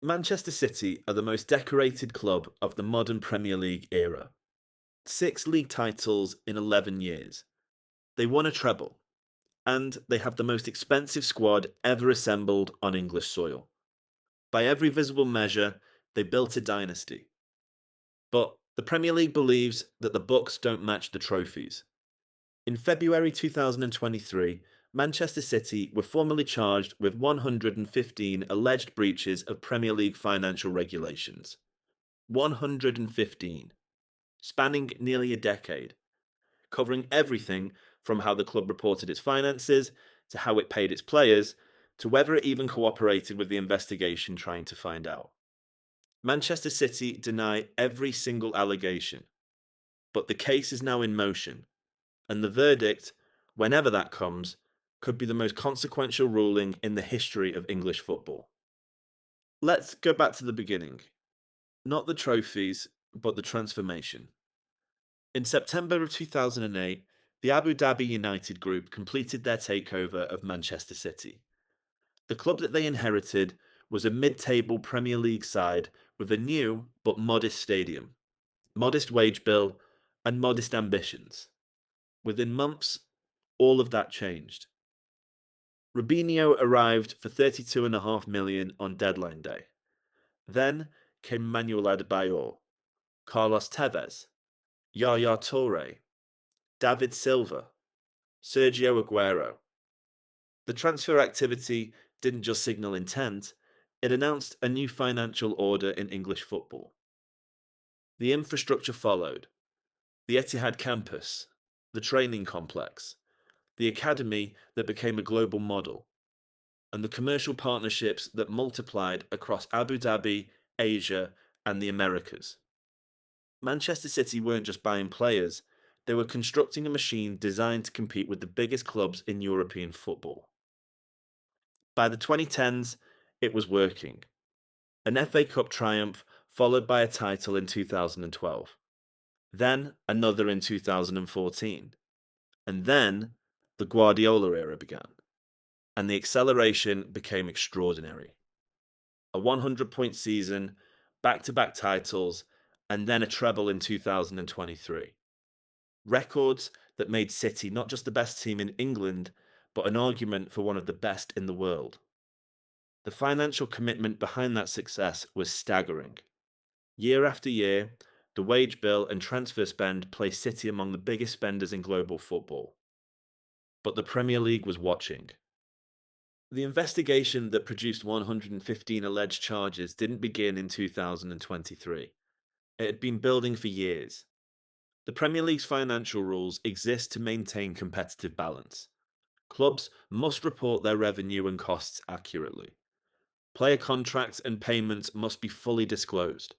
Manchester City are the most decorated club of the modern Premier League era. 6 league titles in 11 years. They won a treble, and they have the most expensive squad ever assembled on English soil. By every visible measure, they built a dynasty. But the Premier League believes that the books don't match the trophies. In February 2023, Manchester City were formally charged with 115 alleged breaches of Premier League financial regulations. 115, spanning nearly a decade, covering everything from how the club reported its finances, to how it paid its players, to whether it even cooperated with the investigation trying to find out. Manchester City deny every single allegation, but the case is now in motion, and the verdict, whenever that comes, could be the most consequential ruling in the history of English football. Let's go back to the beginning. Not the trophies, but the transformation. In September of 2008, the Abu Dhabi United Group completed their takeover of Manchester City. The club that they inherited was a mid-table Premier League side with a new but modest stadium, modest wage bill, and modest ambitions. Within months, all of that changed. Robinho arrived for 32.5 million on deadline day. Then came Manuel Adebayor, Carlos Tevez, Yaya Toure, David Silva, Sergio Aguero. The transfer activity didn't just signal intent, it announced a new financial order in English football. The infrastructure followed: the Etihad campus, the training complex, the academy that became a global model, and the commercial partnerships that multiplied across Abu Dhabi, Asia, and the Americas. Manchester City weren't just buying players, they were constructing a machine designed to compete with the biggest clubs in European football. By the 2010s, it was working. An FA Cup triumph followed by a title in 2012. Then another in 2014. And then the Guardiola era began. And the acceleration became extraordinary. A 100-point season, back-to-back titles, and then a treble in 2023. Records that made City not just the best team in England, but an argument for one of the best in the world. The financial commitment behind that success was staggering. Year after year, the wage bill and transfer spend placed City among the biggest spenders in global football. But the Premier League was watching. The investigation that produced 115 alleged charges didn't begin in 2023. It had been building for years. The Premier League's financial rules exist to maintain competitive balance. Clubs must report their revenue and costs accurately. Player contracts and payments must be fully disclosed.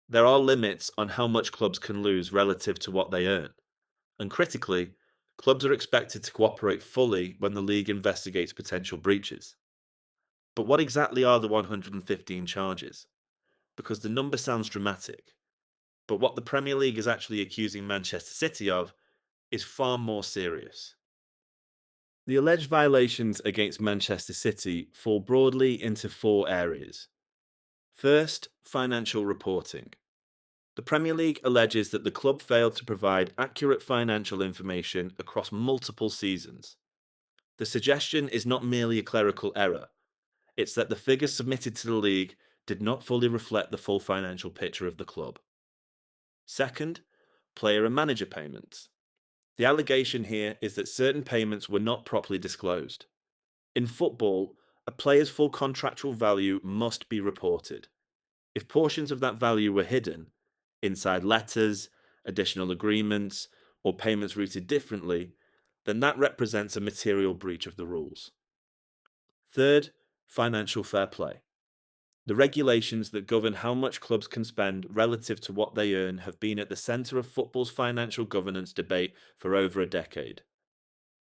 There are limits on how much clubs can lose relative to what they earn. And critically, clubs are expected to cooperate fully when the league investigates potential breaches. But what exactly are the 115 charges? Because the number sounds dramatic. But what the Premier League is actually accusing Manchester City of is far more serious. The alleged violations against Manchester City fall broadly into 4 areas. First, financial reporting. The Premier League alleges that the club failed to provide accurate financial information across multiple seasons. The suggestion is not merely a clerical error, it's that the figures submitted to the league did not fully reflect the full financial picture of the club. Second, player and manager payments. The allegation here is that certain payments were not properly disclosed. In football, a player's full contractual value must be reported. If portions of that value were hidden, inside letters, additional agreements, or payments routed differently, then that represents a material breach of the rules. Third, financial fair play. The regulations that govern how much clubs can spend relative to what they earn have been at the centre of football's financial governance debate for over a decade.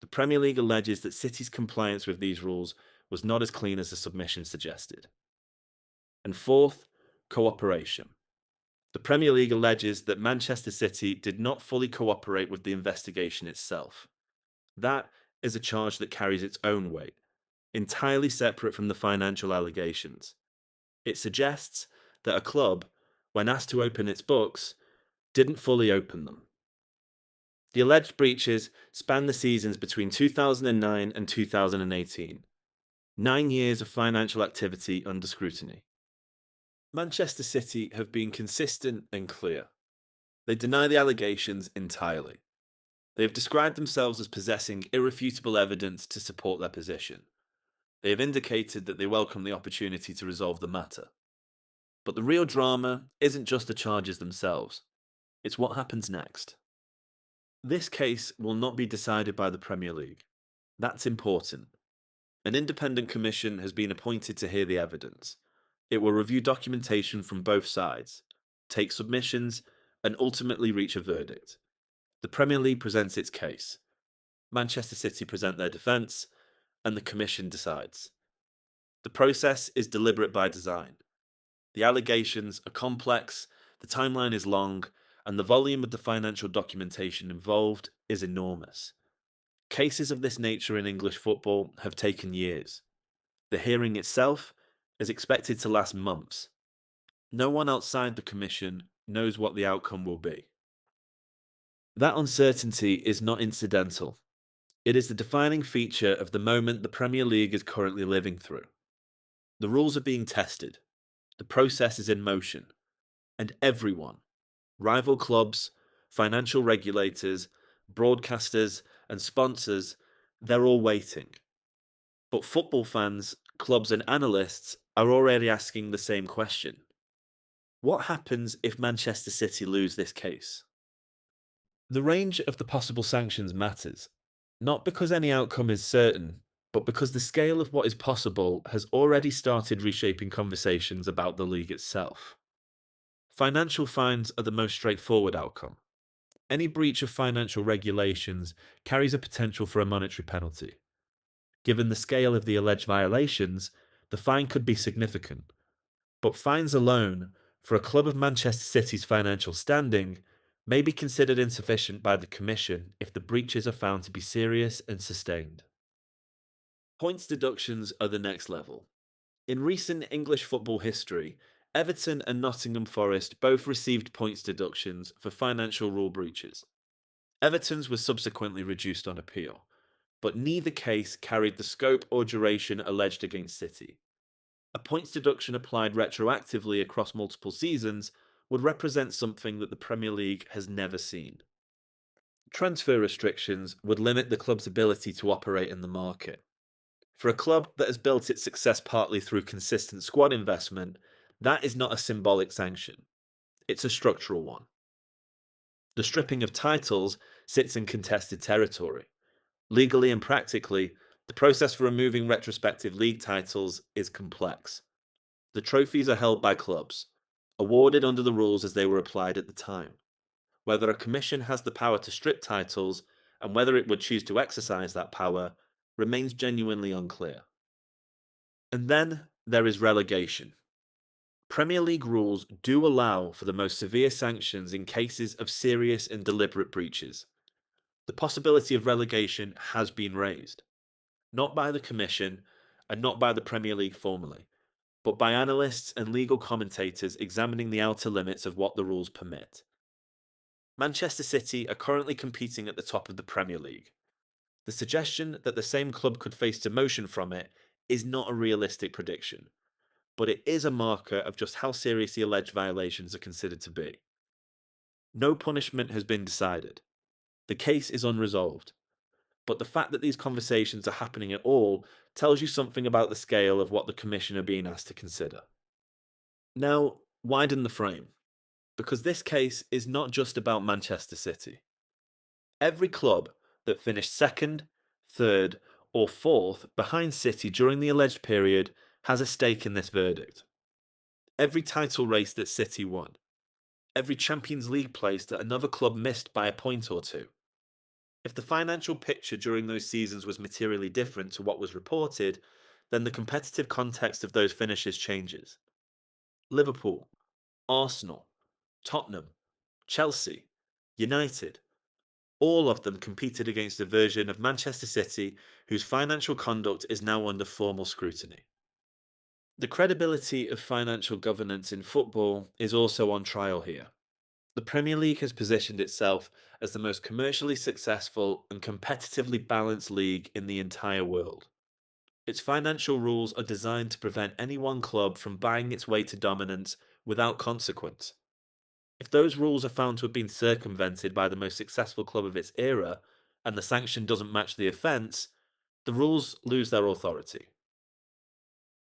The Premier League alleges that City's compliance with these rules was not as clean as the submission suggested. And fourth, cooperation. The Premier League alleges that Manchester City did not fully cooperate with the investigation itself. That is a charge that carries its own weight, entirely separate from the financial allegations. It suggests that a club, when asked to open its books, didn't fully open them. The alleged breaches span the seasons between 2009 and 2018, 9 years of financial activity under scrutiny. Manchester City have been consistent and clear. They deny the allegations entirely. They have described themselves as possessing irrefutable evidence to support their position. They have indicated that they welcome the opportunity to resolve the matter. But the real drama isn't just the charges themselves, it's what happens next. This case will not be decided by the Premier League. That's important. An independent commission has been appointed to hear the evidence. It will review documentation from both sides, take submissions, and ultimately reach a verdict. The Premier League presents its case. Manchester City present their defence, and the commission decides. The process is deliberate by design. The allegations are complex, the timeline is long, and the volume of the financial documentation involved is enormous. Cases of this nature in English football have taken years. The hearing itself is expected to last months. No one outside the Commission knows what the outcome will be. That uncertainty is not incidental. It is the defining feature of the moment the Premier League is currently living through. The rules are being tested, the process is in motion, and everyone, rival clubs, financial regulators, broadcasters, and sponsors, they're all waiting. But football fans, clubs, and analysts are already asking the same question. What happens if Manchester City lose this case? The range of the possible sanctions matters, not because any outcome is certain, but because the scale of what is possible has already started reshaping conversations about the league itself. Financial fines are the most straightforward outcome. Any breach of financial regulations carries a potential for a monetary penalty. Given the scale of the alleged violations, the fine could be significant. But fines alone, for a club of Manchester City's financial standing, may be considered insufficient by the Commission if the breaches are found to be serious and sustained. Points deductions are the next level. In recent English football history, Everton and Nottingham Forest both received points deductions for financial rule breaches. Everton's was subsequently reduced on appeal, but neither case carried the scope or duration alleged against City. A points deduction applied retroactively across multiple seasons would represent something that the Premier League has never seen. Transfer restrictions would limit the club's ability to operate in the market. For a club that has built its success partly through consistent squad investment, that is not a symbolic sanction. It's a structural one. The stripping of titles sits in contested territory. Legally and practically, the process for removing retrospective league titles is complex. The trophies are held by clubs, awarded under the rules as they were applied at the time. Whether a commission has the power to strip titles, and whether it would choose to exercise that power, remains genuinely unclear. And then there is relegation. Premier League rules do allow for the most severe sanctions in cases of serious and deliberate breaches. The possibility of relegation has been raised, not by the Commission and not by the Premier League formally, but by analysts and legal commentators examining the outer limits of what the rules permit. Manchester City are currently competing at the top of the Premier League. The suggestion that the same club could face demotion from it is not a realistic prediction, but it is a marker of just how serious the alleged violations are considered to be. No punishment has been decided. The case is unresolved. But the fact that these conversations are happening at all tells you something about the scale of what the Commission are being asked to consider. Now, widen the frame, because this case is not just about Manchester City. Every club that finished second, third, or fourth behind City during the alleged period has a stake in this verdict. Every title race that City won, every Champions League place that another club missed by a point or two. If the financial picture during those seasons was materially different to what was reported, then the competitive context of those finishes changes. Liverpool, Arsenal, Tottenham, Chelsea, United, all of them competed against a version of Manchester City whose financial conduct is now under formal scrutiny. The credibility of financial governance in football is also on trial here. The Premier League has positioned itself as the most commercially successful and competitively balanced league in the entire world. Its financial rules are designed to prevent any one club from buying its way to dominance without consequence. If those rules are found to have been circumvented by the most successful club of its era, and the sanction doesn't match the offence, the rules lose their authority.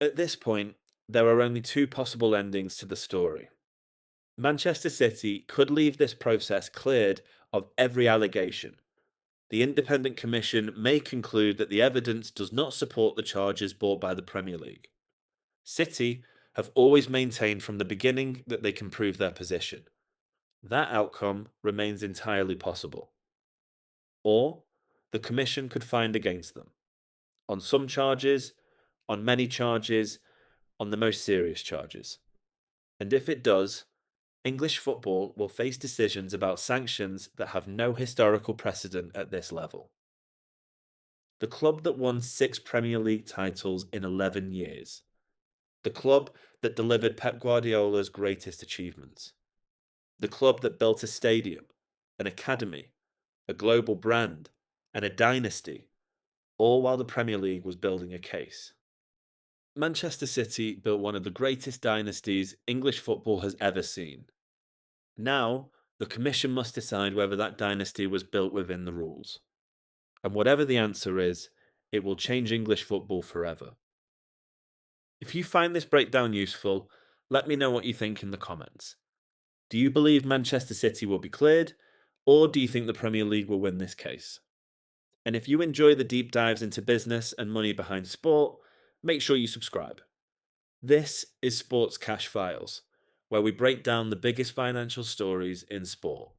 At this point, there are only two possible endings to the story. Manchester City could leave this process cleared of every allegation. The independent commission may conclude that the evidence does not support the charges brought by the Premier League. City have always maintained from the beginning that they can prove their position. That outcome remains entirely possible. Or the commission could find against them on some charges, on many charges, on the most serious charges. And if it does, English football will face decisions about sanctions that have no historical precedent at this level. The club that won 6 Premier League titles in 11 years. The club that delivered Pep Guardiola's greatest achievements. The club that built a stadium, an academy, a global brand, and a dynasty, all while the Premier League was building a case. Manchester City built one of the greatest dynasties English football has ever seen. Now, the Commission must decide whether that dynasty was built within the rules. And whatever the answer is, it will change English football forever. If you find this breakdown useful, let me know what you think in the comments. Do you believe Manchester City will be cleared, or do you think the Premier League will win this case? And if you enjoy the deep dives into business and money behind sport, make sure you subscribe. This is Sports Cash Files, where we break down the biggest financial stories in sport.